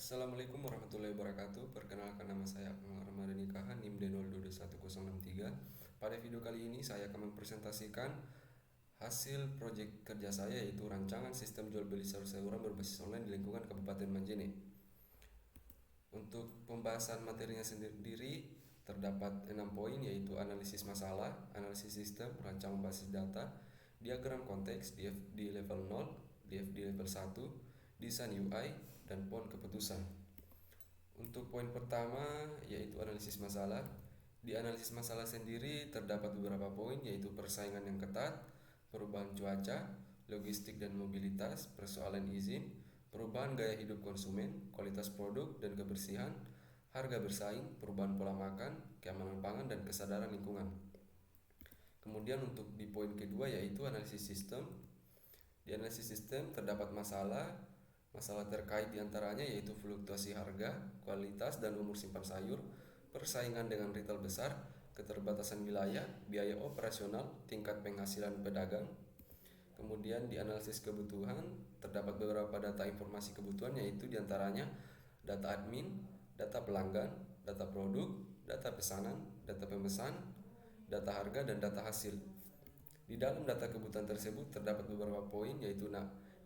Assalamualaikum warahmatullahi wabarakatuh. Perkenalkan, nama saya Akmal Ramadhani Kahan, NIM D02211063. Pada video kali ini saya akan mempresentasikan hasil proyek kerja saya, yaitu rancangan sistem jual beli sayur-sayuran berbasis online di lingkungan Kabupaten Majene. Untuk pembahasan materinya sendiri terdapat 6 poin, yaitu analisis masalah, analisis sistem, rancangan basis data, diagram konteks di level 0, DFD level 1, desain UI, dan poin keputusan. Untuk poin pertama yaitu analisis masalah. Di analisis masalah sendiri terdapat beberapa poin, yaitu persaingan yang ketat, perubahan cuaca, logistik dan mobilitas, persoalan izin, perubahan gaya hidup konsumen, kualitas produk dan kebersihan, harga bersaing, perubahan pola makan, keamanan pangan, dan kesadaran lingkungan. Kemudian untuk di poin kedua yaitu analisis sistem. Di analisis sistem terdapat masalah terkait diantaranya yaitu fluktuasi harga, kualitas dan umur simpan sayur, persaingan dengan retail besar, keterbatasan wilayah, biaya operasional, tingkat penghasilan pedagang. Kemudian di analisis kebutuhan terdapat beberapa data informasi kebutuhan, yaitu diantaranya data admin, data pelanggan, data produk, data pesanan, data pemesan, data harga, dan data hasil. Di dalam data kebutuhan tersebut terdapat beberapa poin, yaitu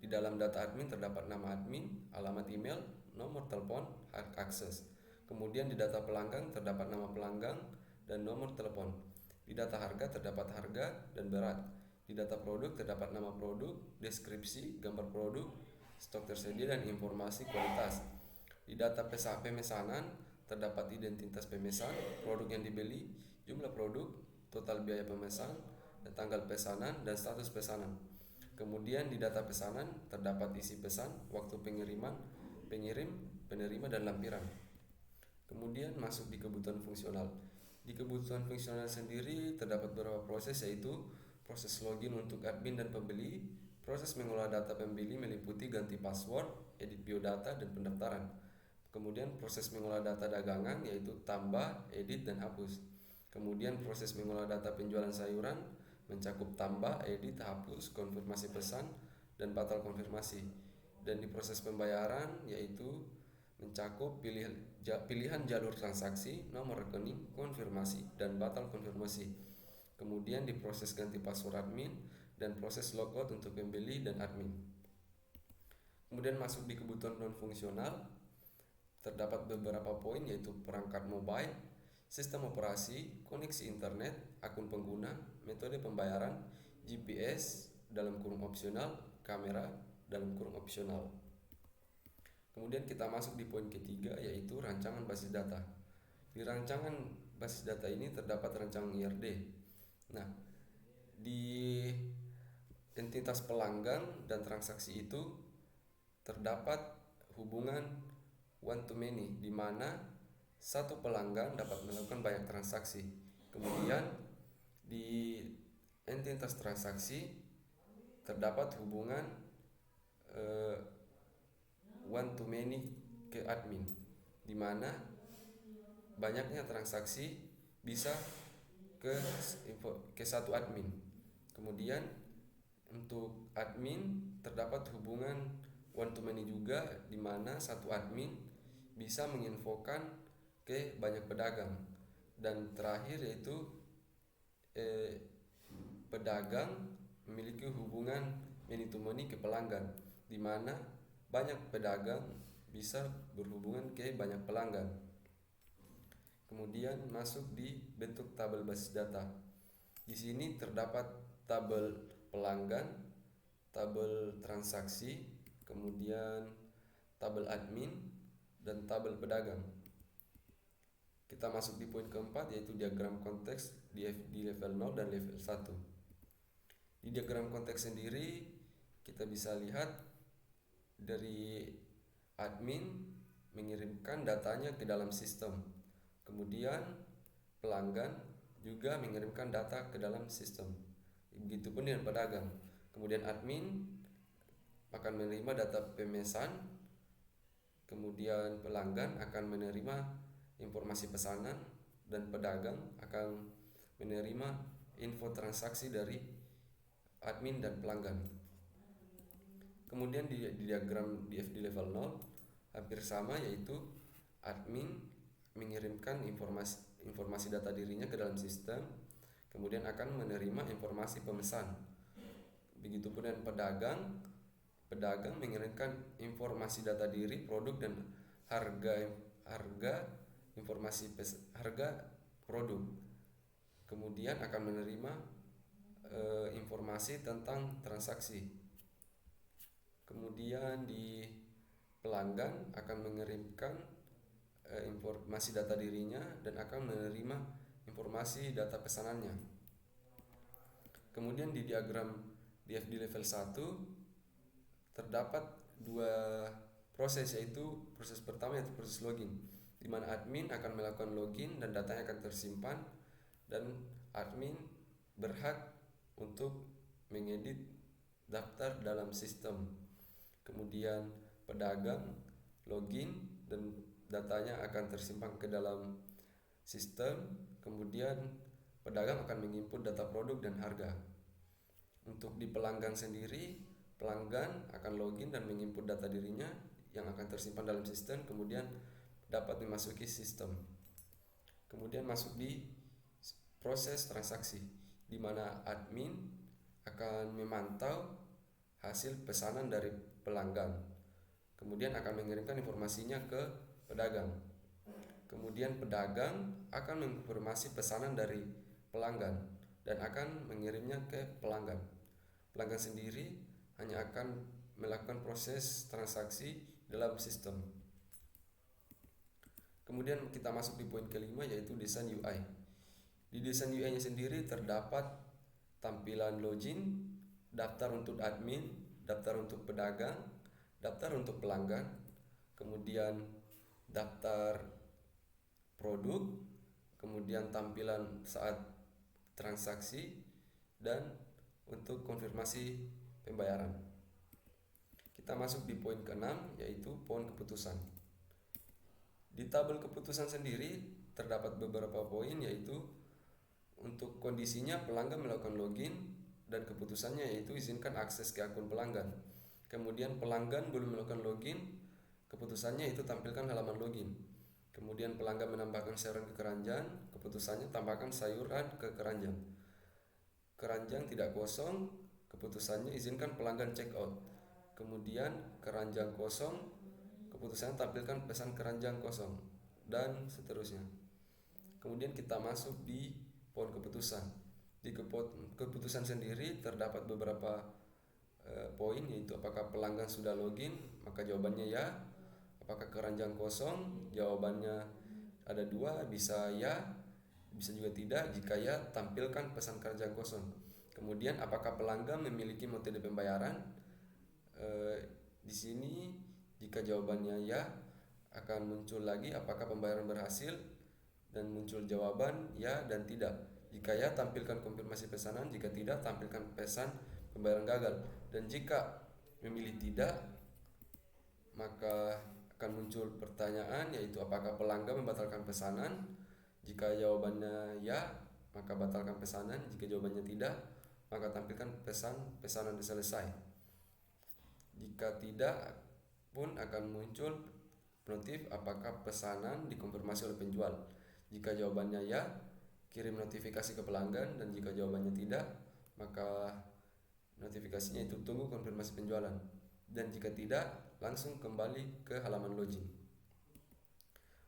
di dalam data admin terdapat nama admin, alamat email, nomor telepon, hak akses. Kemudian di data pelanggan terdapat nama pelanggan dan nomor telepon. Di data harga terdapat harga dan berat. Di data produk terdapat nama produk, deskripsi, gambar produk, stok tersedia, dan informasi kualitas. Di data pemesanan terdapat identitas pemesan, produk yang dibeli, jumlah produk, total biaya pemesan, dan tanggal pesanan dan status pesanan. Kemudian di data pesanan terdapat isi pesan, waktu pengiriman, pengirim, penerima, dan lampiran. Kemudian masuk di kebutuhan fungsional. Di kebutuhan fungsional sendiri terdapat beberapa proses, yaitu proses login untuk admin dan pembeli, proses mengolah data pembeli meliputi ganti password, edit biodata, dan pendaftaran. Kemudian proses mengolah data dagangan yaitu tambah, edit, dan hapus. Kemudian proses mengolah data penjualan sayuran mencakup tambah, edit, hapus, konfirmasi pesan, dan batal konfirmasi. Dan di proses pembayaran yaitu mencakup pilihan jalur transaksi, nomor rekening, konfirmasi, dan batal konfirmasi. Kemudian di proses ganti password admin dan proses logout untuk pembeli dan admin. Kemudian masuk di kebutuhan non fungsional terdapat beberapa poin, yaitu perangkat mobile, sistem operasi, koneksi internet, akun pengguna, metode pembayaran, GPS dalam kurung opsional, kamera dalam kurung opsional. Kemudian kita masuk di poin ketiga, yaitu rancangan basis data. Di rancangan basis data ini terdapat rancangan IRD. Nah, di entitas pelanggan dan transaksi itu terdapat hubungan one to many, di mana satu pelanggan dapat melakukan banyak transaksi. Kemudian di entitas transaksi terdapat hubungan one to many ke admin, di mana banyaknya transaksi bisa ke satu admin. Kemudian untuk admin terdapat hubungan one to many juga, di mana satu admin bisa menginfokan ke banyak pedagang. Dan terakhir yaitu pedagang memiliki hubungan many to many ke pelanggan, di mana banyak pedagang bisa berhubungan ke banyak pelanggan. Kemudian masuk di bentuk tabel basis data. Di sini terdapat tabel pelanggan, tabel transaksi, kemudian tabel admin, dan tabel pedagang. Kita masuk di poin keempat, yaitu diagram konteks di level 0 dan level 1. Di diagram konteks sendiri kita bisa lihat dari admin mengirimkan datanya ke dalam sistem. Kemudian pelanggan juga mengirimkan data ke dalam sistem. Begitupun dengan pedagang. Kemudian admin akan menerima data pemesan, kemudian pelanggan akan menerima informasi pesanan, dan pedagang akan menerima info transaksi dari admin dan pelanggan. Kemudian di diagram DFD level 0 hampir sama, yaitu admin mengirimkan informasi data dirinya ke dalam sistem, kemudian akan menerima informasi pemesan. Begitupun dengan pedagang mengirimkan informasi data diri, produk, dan harga harga produk, kemudian akan menerima informasi tentang transaksi. Kemudian di pelanggan akan mengirimkan informasi data dirinya dan akan menerima informasi data pesanannya. Kemudian di diagram DFD level 1 terdapat dua proses, yaitu proses pertama yaitu proses login, di mana admin akan melakukan login dan datanya akan tersimpan, dan admin berhak untuk mengedit daftar dalam sistem. Kemudian pedagang login dan datanya akan tersimpan ke dalam sistem. Kemudian pedagang akan menginput data produk dan harga. Untuk di pelanggan sendiri, pelanggan akan login dan menginput data dirinya yang akan tersimpan dalam sistem, kemudian dapat memasuki sistem. Kemudian masuk di proses transaksi, di mana admin akan memantau hasil pesanan dari pelanggan, kemudian akan mengirimkan informasinya ke pedagang. Kemudian pedagang akan menginformasi pesanan dari pelanggan dan akan mengirimnya ke pelanggan. Pelanggan sendiri hanya akan melakukan proses transaksi dalam sistem. Kemudian kita masuk di poin kelima, yaitu desain UI. Di desain UI-nya sendiri terdapat tampilan login, daftar untuk admin, daftar untuk pedagang, daftar untuk pelanggan, kemudian daftar produk, kemudian tampilan saat transaksi, dan untuk konfirmasi pembayaran. Kita masuk di poin ke-6, yaitu poin keputusan. Di tabel keputusan sendiri terdapat beberapa poin, yaitu untuk kondisinya pelanggan melakukan login dan keputusannya yaitu izinkan akses ke akun pelanggan. Kemudian pelanggan belum melakukan login, keputusannya itu tampilkan halaman login. Kemudian pelanggan menambahkan sayuran ke keranjang, keputusannya tambahkan sayuran ke keranjang. Keranjang tidak kosong, keputusannya izinkan pelanggan check out. Kemudian keranjang kosong, keputusannya tampilkan pesan keranjang kosong, dan seterusnya. Kemudian kita masuk di poin keputusan. Di keputusan sendiri terdapat beberapa poin, yaitu apakah pelanggan sudah login, maka jawabannya ya. Apakah keranjang kosong, jawabannya ada dua, bisa ya, bisa juga tidak. Jika ya, tampilkan pesan keranjang kosong. Kemudian apakah pelanggan memiliki metode pembayaran? Di sini jika jawabannya ya, akan muncul lagi apakah pembayaran berhasil, dan muncul jawaban ya dan tidak. Jika ya, tampilkan konfirmasi pesanan. Jika tidak, tampilkan pesan pembayaran gagal. Dan jika memilih tidak, maka akan muncul pertanyaan, yaitu apakah pelanggan membatalkan pesanan. Jika jawabannya ya, maka batalkan pesanan. Jika jawabannya tidak, maka tampilkan pesanan selesai. Jika tidak pun akan muncul notif apakah pesanan dikonfirmasi oleh penjual. Jika jawabannya ya, kirim notifikasi ke pelanggan, dan jika jawabannya tidak, maka notifikasinya itu tunggu konfirmasi penjualan. Dan jika tidak, langsung kembali ke halaman login.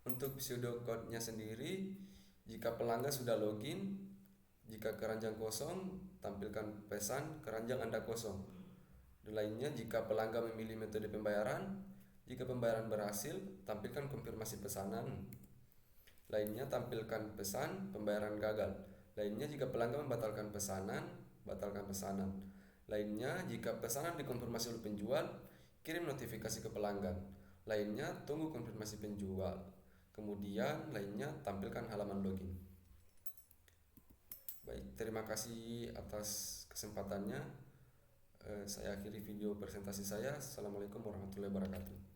Untuk pseudocode-nya sendiri, jika pelanggan sudah login, jika keranjang kosong, tampilkan pesan keranjang Anda kosong. Dan lainnya, jika pelanggan memilih metode pembayaran, jika pembayaran berhasil, tampilkan konfirmasi pesanan. Lainnya, tampilkan pesan pembayaran gagal. Lainnya, jika pelanggan membatalkan pesanan, batalkan pesanan. Lainnya, jika pesanan dikonfirmasi oleh penjual, kirim notifikasi ke pelanggan. Lainnya, tunggu konfirmasi penjual. Kemudian lainnya, tampilkan halaman login. Baik, terima kasih atas kesempatannya. Saya akhiri video presentasi saya. Assalamualaikum warahmatullahi wabarakatuh.